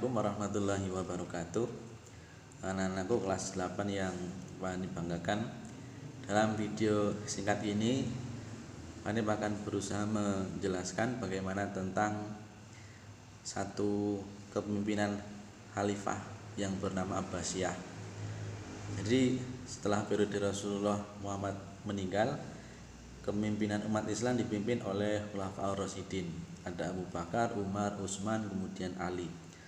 Assalamualaikum warahmatullahi wabarakatuh. Anak-anakku kelas 8 yang Pak banggakan. Dalam video singkat ini Pak akan berusaha menjelaskan bagaimana tentang satu kepemimpinan khalifah yang bernama Abbasiyah. Jadi setelah periode Rasulullah Muhammad meninggal, kepemimpinan umat Islam dipimpin oleh Khulafaur Rasyidin. Ada Abu Bakar, Umar, Utsman, kemudian Ali.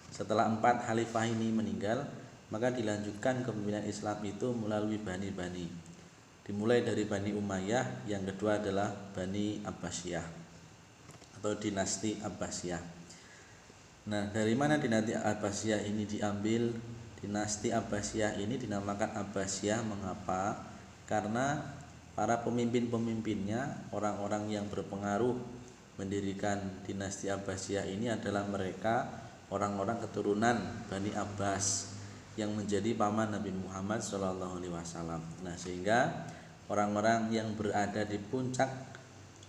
Setelah 4 khalifah ini meninggal, maka dilanjutkan kepemimpinan Islam itu melalui Bani-Bani. Dimulai dari Bani Umayyah, yang kedua adalah Bani Abbasiyah atau dinasti Abbasiyah. Nah, dari mana dinasti Abbasiyah ini diambil? Dinasti Abbasiyah ini dinamakan Abbasiyah mengapa? Karena para pemimpin-pemimpinnya, orang-orang yang berpengaruh mendirikan dinasti Abbasiyah ini adalah mereka orang-orang keturunan Bani Abbas yang menjadi paman Nabi Muhammad SAW. Nah, sehingga orang-orang yang berada di puncak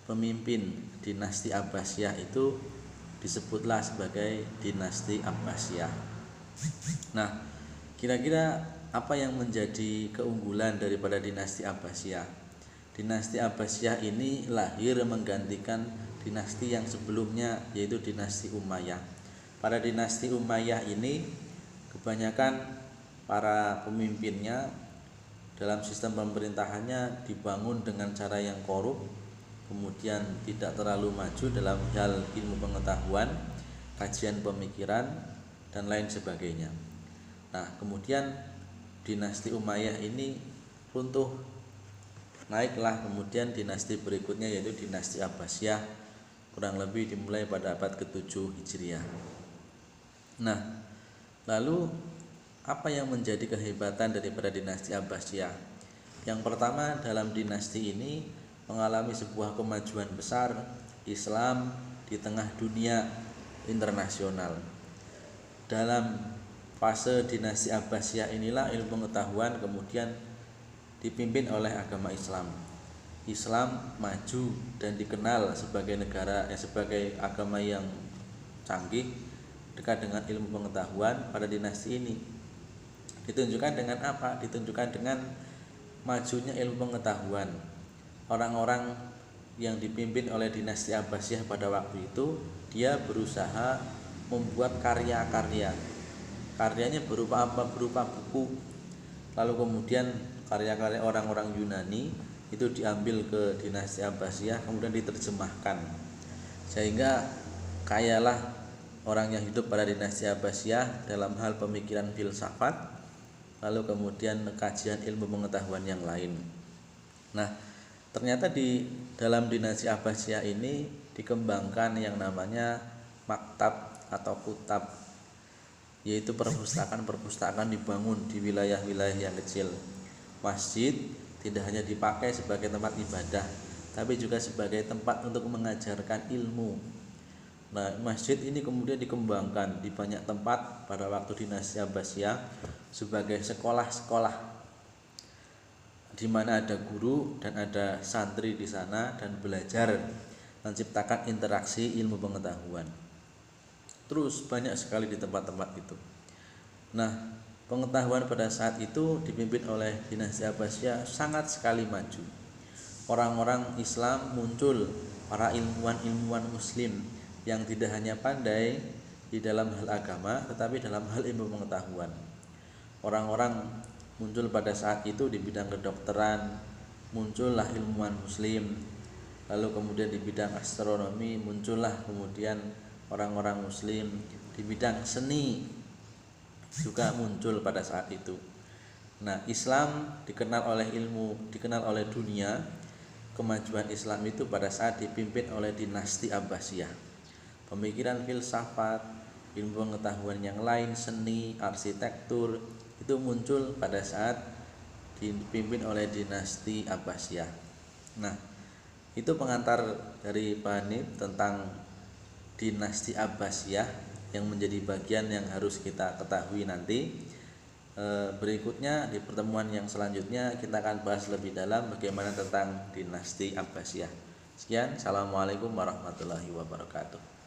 pemimpin dinasti Abbasiyah itu disebutlah sebagai dinasti Abbasiyah. Nah, kira-kira apa yang menjadi keunggulan daripada dinasti Abbasiyah? Dinasti Abbasiyah ini lahir menggantikan dinasti yang sebelumnya, yaitu dinasti Umayyah. Pada dinasti Umayyah ini kebanyakan para pemimpinnya dalam sistem pemerintahannya dibangun dengan cara yang korup, kemudian tidak terlalu maju dalam hal ilmu pengetahuan, kajian pemikiran, dan lain sebagainya. Nah, kemudian dinasti Umayyah ini runtuh, naiklah kemudian dinasti berikutnya, yaitu dinasti Abbasiyah, kurang lebih dimulai pada abad ke-7 Hijriah. Nah, lalu apa yang menjadi kehebatan daripada dinasti Abbasiyah? Yang pertama, dalam dinasti ini mengalami sebuah kemajuan besar Islam di tengah dunia internasional. Dalam fase dinasti Abbasiyah inilah ilmu pengetahuan kemudian dipimpin oleh agama Islam. Islam maju dan dikenal sebagai sebagai agama yang canggih, dekat dengan ilmu pengetahuan pada dinasti ini. Ditunjukkan dengan apa? Ditunjukkan dengan majunya ilmu pengetahuan. Orang-orang yang dipimpin oleh dinasti Abbasiyah pada waktu itu, dia berusaha membuat karya-karya. Karyanya berupa apa? Berupa buku. Lalu kemudian karya-karya orang-orang Yunani itu diambil ke dinasti Abbasiyah, kemudian diterjemahkan, sehingga kayalah orang yang hidup pada dinasti Abbasiyah dalam hal pemikiran filsafat, lalu kemudian kajian ilmu pengetahuan yang lain. Nah, ternyata di dalam dinasti Abbasiyah ini dikembangkan yang namanya maktab atau kutab, yaitu perpustakaan dibangun di wilayah-wilayah yang kecil. Masjid tidak hanya dipakai sebagai tempat ibadah, tapi juga sebagai tempat untuk mengajarkan ilmu. Nah, masjid ini kemudian dikembangkan di banyak tempat pada waktu dinasti Abbasiyah sebagai sekolah-sekolah di mana ada guru dan ada santri di sana dan belajar menciptakan interaksi ilmu pengetahuan. Terus banyak sekali di tempat-tempat itu. Nah, pengetahuan pada saat itu dipimpin oleh dinasti Abbasiyah sangat sekali maju. Orang-orang Islam muncul, para ilmuwan muslim yang tidak hanya pandai di dalam hal agama tetapi dalam hal ilmu pengetahuan. Orang-orang muncul pada saat itu di bidang kedokteran, muncullah ilmuwan muslim. Lalu kemudian di bidang astronomi muncullah kemudian orang-orang muslim. Di bidang seni juga muncul pada saat itu. Nah, Islam dikenal oleh ilmu, dikenal oleh dunia. Kemajuan Islam itu pada saat dipimpin oleh dinasti Abbasiyah. Pemikiran filsafat, ilmu pengetahuan yang lain, seni, arsitektur itu muncul pada saat dipimpin oleh dinasti Abbasiyah. Nah, itu pengantar dari Pak Hanif tentang dinasti Abbasiyah yang menjadi bagian yang harus kita ketahui nanti. Berikutnya di pertemuan yang selanjutnya kita akan bahas lebih dalam bagaimana tentang dinasti Abbasiyah. Sekian, assalamualaikum warahmatullahi wabarakatuh.